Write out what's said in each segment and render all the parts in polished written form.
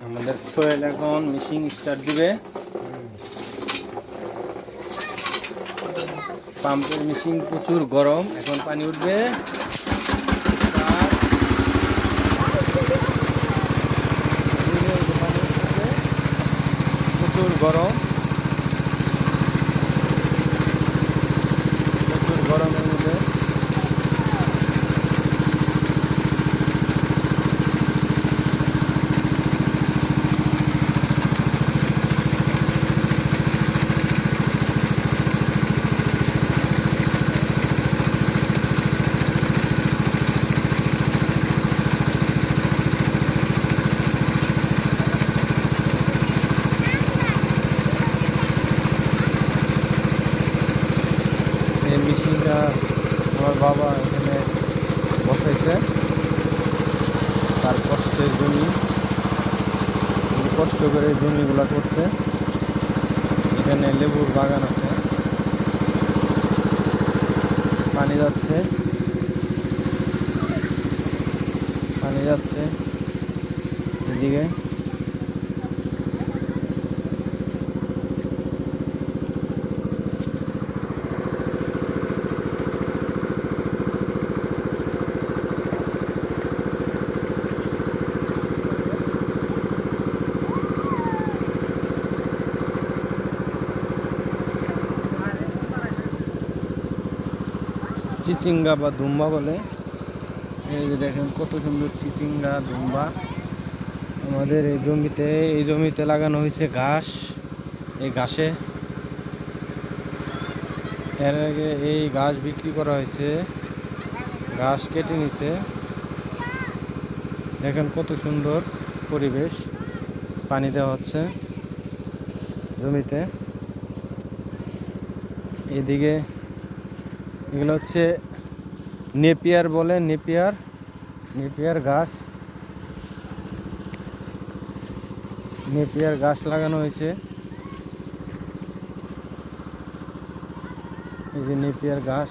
আমাদের সোহেল এখন machine start দিবে। পাম্পের মেশিন প্রচুর গরম, এখন পানি উঠবে। প্রচুর গরম, প্রচুর গরমের মধ্যে এই মেশিনটা আমার বাবা এখানে বসাইছে। তার কষ্টের জমি, কষ্ট করে জমিগুলো করছে। এখানে লেবুর বাগান আছে, পানি যাচ্ছে, পানি যাচ্ছে এদিকে। চিচিঙ্গা বা দুম্বা বলে। এই যে দেখেন কত সুন্দর চিচিঙ্গা দুম্বা। আমাদের এই জমিতে লাগানো হয়েছে ঘাস। এই ঘাসে এর আগে এই ঘাস বিক্রি করা হয়েছে, ঘাস কেটে নিছে। দেখেন কত সুন্দর পরিবেশ, পানি দেওয়া হচ্ছে জমিতে। এদিকে এগুলো হচ্ছে নেপিয়ার বলে, নেপিয়ার গাছ। নেপিয়ার গাছ লাগানো হয়েছে। এই যে নেপিয়ার গাছ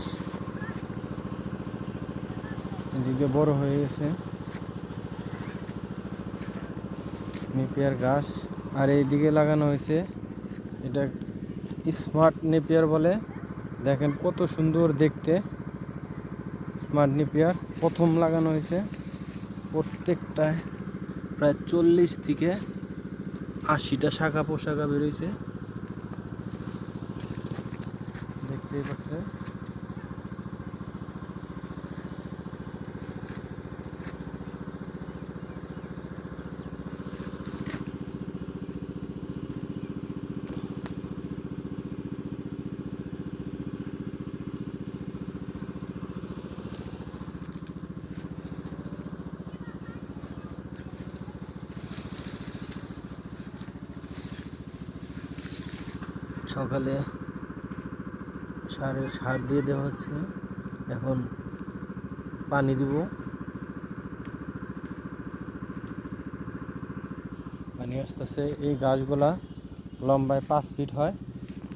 এদিকে বড় হয়ে গেছে, নেপিয়ার গাছ। আর এইদিকে লাগানো হয়েছে, এটা স্মার্ট নেপিয়ার বলে। দেখেন কত সুন্দর দেখতে, স্মার্ট নেপিয়ার প্রথম লাগানো হয়েছে। প্রত্যেকটায় প্রায় 40 থেকে 80টা শাখা পোশাকা বেরোইছে, দেখতেই পাচ্ছে। সকালে সার দিয়ে দেওয়া হচ্ছে, এখন পানি দিব। পানি আসতেছে। এই গাছগুলা লম্বায় 5 ফিট হয়,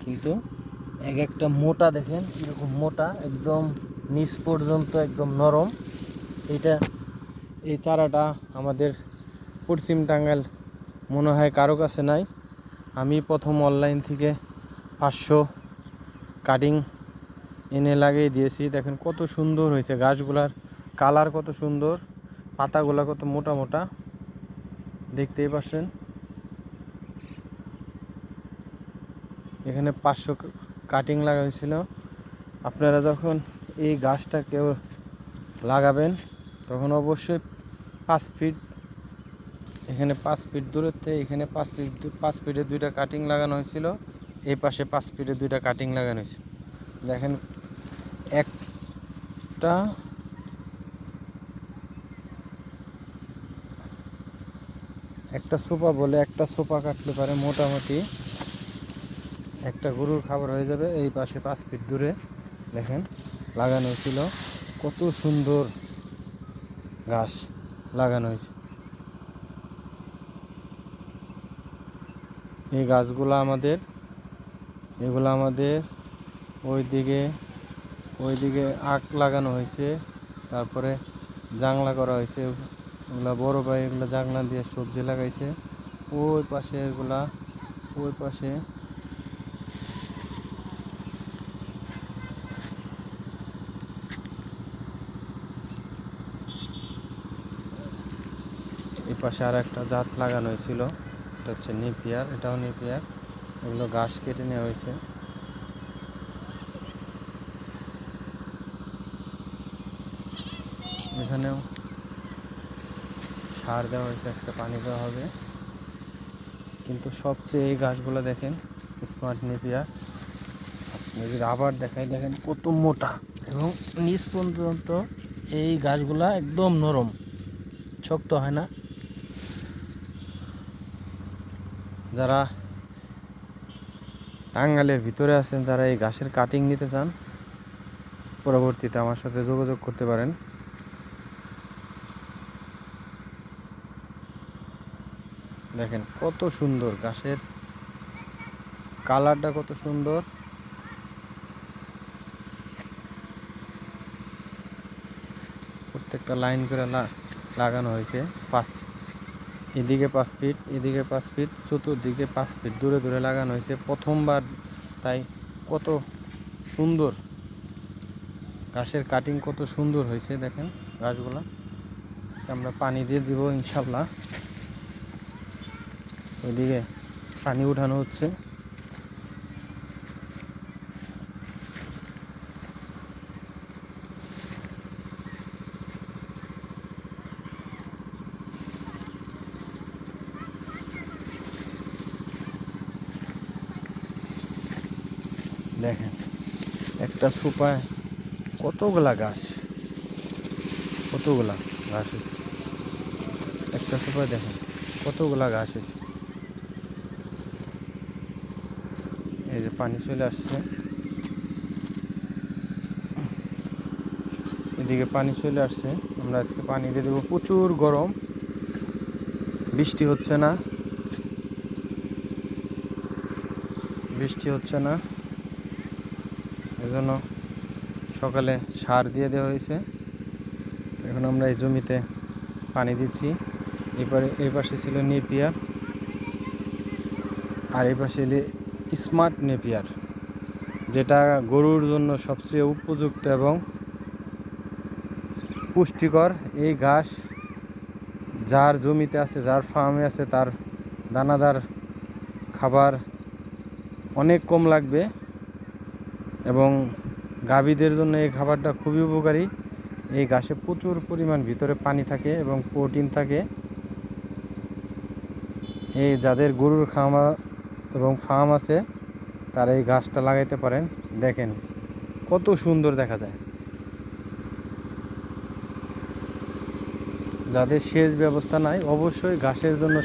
কিন্তু এক একটা মোটা দেখেন এরকম মোটা, একদম নিচ পর্যন্ত একদম নরম। এই চারাটা আমাদের পশ্চিম টাঙ্গাইল মনে হয় কারো কাছে নাই। আমি প্রথম অনলাইন থেকে 500 কাটিং এনে লাগিয়ে দিয়েছি। দেখেন কত সুন্দর হয়েছে, গাছগুলার কালার কত সুন্দর, পাতাগুলা কত মোটা মোটা, দেখতেই পাচ্ছেন। এখানে 500 কাটিং লাগা হয়েছিল। আপনারা যখন এই গাছটা কেউ লাগাবেন তখন অবশ্যই 5 ফিট, এখানে 5 ফিট দূরত্বে, এখানে 5 ফিটে 2টা কাটিং লাগানো হয়েছিল। এই পাশে 5 ফিটে 2টা কাটিং লাগানো হয়েছিল। দেখেন একটা একটা সোফা বলে, একটা সোফা কাটলে পারে মোটামুটি একটা গরুর খাবার হয়ে যাবে। এই পাশে 5 ফিট দূরে দেখেন লাগানো হয়েছিল, কত সুন্দর গাছ লাগানো হয়েছে। এই গাছগুলো আমাদের, এগুলো আমাদের ওইদিকে আখ লাগানো হয়েছে, তারপরে জাংলা করা হয়েছে। এগুলো বড় ভাই এগুলো জাংলা দিয়ে সবজি লাগাইছে। ওই পাশে এগুলা, ওই পাশে এই পাশে আর একটা জাত লাগানো হয়েছিল, এটা হচ্ছে নেপিয়ার, এটাও নেপিয়ার। এগুলো ঘাস কেটে নেওয়া হয়েছে। এখানেও সার দেওয়া হয়েছে, একটা পানি দেওয়া হবে। কিন্তু সবচেয়ে এই গাছগুলো দেখেন স্মার্ট নেপিয়ার, যদি আবার দেখাই, দেখেন কত মোটা এবং নিচ পর্যন্ত এই গাছগুলা একদম নরম, শক্ত হয় না। যারা টাঙ্গাইলের ভিতরে আছেন, যারা এই ঘাসের কাটিং নিতে চান, পরবর্তীতে আমার সাথে যোগাযোগ করতে পারেন। দেখেন কত সুন্দর, ঘাসের কালারটা কত সুন্দর। প্রত্যেকটা লাইন করে লাগানো হয়েছে, এদিকে 5 ফিট, এদিকে 5 ফিট, চতুর্দিকে 5 ফিট দূরে দূরে লাগানো হয়েছে প্রথমবার। তাই কত সুন্দর ঘাসের কাটিং, কত সুন্দর হয়েছে দেখেন গাছগুলা। আমরা পানি দিয়ে দিব ইনশাল্লাহ। ওইদিকে পানি উঠানো হচ্ছে। দেখেন একটা সুপায় কতগুলা ঘাস, কতগুলা ঘাস হয়েছে। একটা সুপায় দেখেন কতগুলা ঘাস হয়েছে। এই যে পানি চলে আসছে, এদিকে পানি চলে আসছে। আমরা আজকে পানি দিয়ে দেবো। প্রচুর গরম, বৃষ্টি হচ্ছে না, বৃষ্টি হচ্ছে না, এজন্য সকালে সার দিয়ে দেওয়া হয়েছে। এখন আমরা এই জমিতে পানি দিচ্ছি। এই পাশে ছিল নেপিয়ার, আর এই পাশে স্মার্ট নেপিয়ার, যেটা গরুর জন্য সবচেয়ে উপযুক্ত এবং পুষ্টিকর। এই ঘাস যার জমিতে আছে, যার ফার্মে আছে, তার দানাদার খাবার অনেক কম লাগবে এবং গাভীদের জন্য এই খাবারটা খুবই উপকারী। এই ঘাসে প্রচুর পরিমাণ ভিতরে পানি থাকে এবং প্রোটিন থাকে। এই যাদের গরুর খামার এবং ফার্ম আছে, তারা এই ঘাসটা লাগাইতে পারেন। দেখেন কত সুন্দর দেখা যায়। যাদের সেচ ব্যবস্থা নাই, অবশ্যই ঘাসের জন্য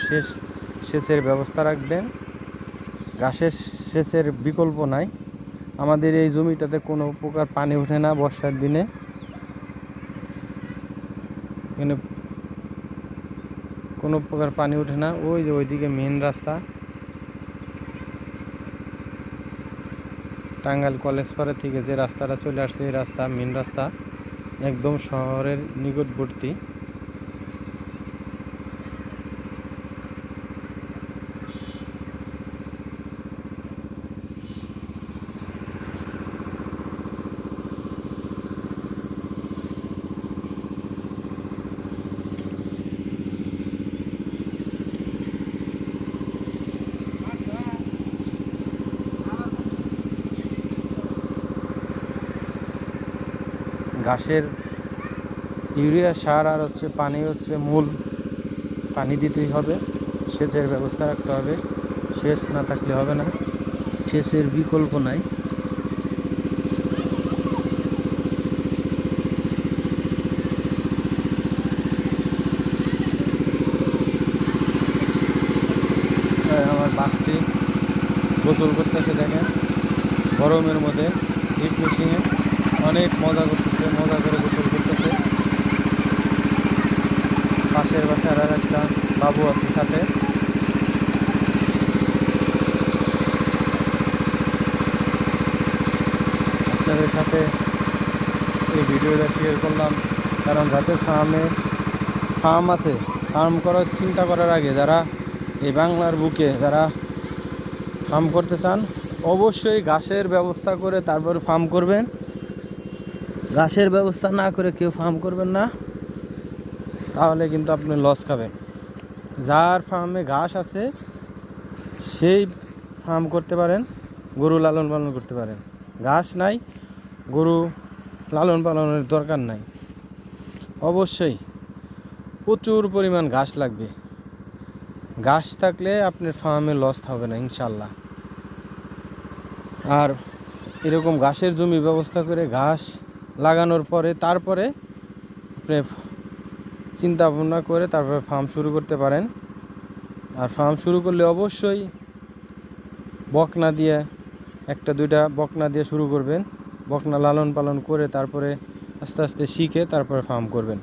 সেচের ব্যবস্থা রাখবেন। ঘাসের সেচের বিকল্প নাই। আমাদের এই জমিটাতে কোনো প্রকার পানি ওঠে না বর্ষার দিনে। এখানে কোনো প্রকার পানি ওঠে না। ওই যে ওইদিকে মেন রাস্তা, টাঙ্গাইল কলেজ পাড়া থেকে যে রাস্তাটা চলে আসছে, এই রাস্তা মেন রাস্তা, একদম শহরের নিকটবর্তী। ঘাসের ইউরিয়া সার আর হচ্ছে পানি হচ্ছে মূল। পানি দিতেই হবে, সেচের ব্যবস্থা রাখতে হবে। সেচ না থাকলে হবে না, সেচের বিকল্প নাই। আমার বাসটি গোসল করতেছে, দেখেন গরমের মধ্যে হিট মেশিনে অনেক মজা করতেছে, মজা করে গোসল করতেছে। পাশের বাসার আর একটা বাবু আছে সাথে। আপনাদের সাথে এই ভিডিওটা শেয়ার করলাম, কারণ যাদের ফার্ম আছে, ফার্ম করার চিন্তা করার আগে যারা এই বাংলার বুকে যারা ফার্ম করতে চান অবশ্যই ঘাসের ব্যবস্থা করে তারপর ফার্ম করবেন। ঘাসের ব্যবস্থা না করে কেউ ফার্ম করবেন না, তাহলে কিন্তু আপনি লস খাবেন। যার ফার্মে ঘাস আছে সেই ফার্ম করতে পারেন, গরু লালন পালন করতে পারেন। ঘাস নাই, গরু লালন পালনের দরকার নাই। অবশ্যই প্রচুর পরিমাণ ঘাস লাগবে। ঘাস থাকলে আপনার ফার্মে লস হবে না ইনশাল্লাহ। আর এরকম ঘাসের জমি ব্যবস্থা করে ঘাস লাগানোর পরে তারপরে আপনি চিন্তা ভাবনা করে তারপরে ফার্ম শুরু করতে পারেন। আর ফার্ম শুরু করলে অবশ্যই বকনা দিয়ে, একটা দুইটা বকনা দিয়ে শুরু করবেন। বকনা লালন পালন করে তারপরে আস্তে আস্তে শিখে তারপরে ফার্ম করবেন।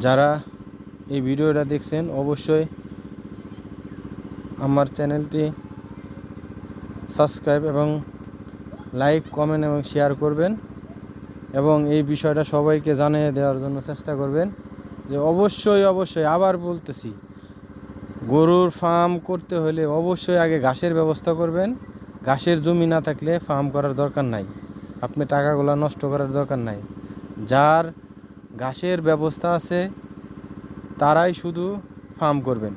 যারা এই ভিডিওটা দেখছেন অবশ্যই আমার চ্যানেলটি সাবস্ক্রাইব এবং লাইক, কমেন্ট এবং শেয়ার করবেন, এবং এই বিষয়টা সবাইকে জানিয়ে দেওয়ার জন্য চেষ্টা করবেন যে অবশ্যই অবশ্যই আবার বলতেছি, গরুর ফার্ম করতে হলে অবশ্যই আগে ঘাসের ব্যবস্থা করবেন। ঘাসের জমি না থাকলে ফার্ম করার দরকার নাই, আপনি টাকাগুলো নষ্ট করার দরকার নাই। যার ঘাসের ব্যবস্থা আছে তারাই শুধু ফার্ম করবেন।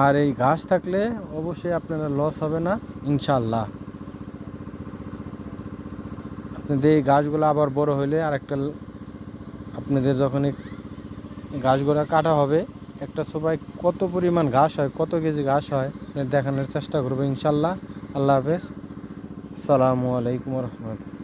আর এই ঘাস থাকলে অবশ্যই আপনারা লস হবে না ইনশাল্লাহ। আপনাদের এই গাছগুলো আবার বড় হলে আর একটা, আপনাদের যখন এই গাছগুলো কাটা হবে, একটা সবাই কত পরিমাণ ঘাস হয়, কত কেজি ঘাস হয় দেখানোর চেষ্টা করবো ইনশাল্লাহ। আল্লাহ হাফেজ, আসসালামু আলাইকুম রহমতুল্লাহ।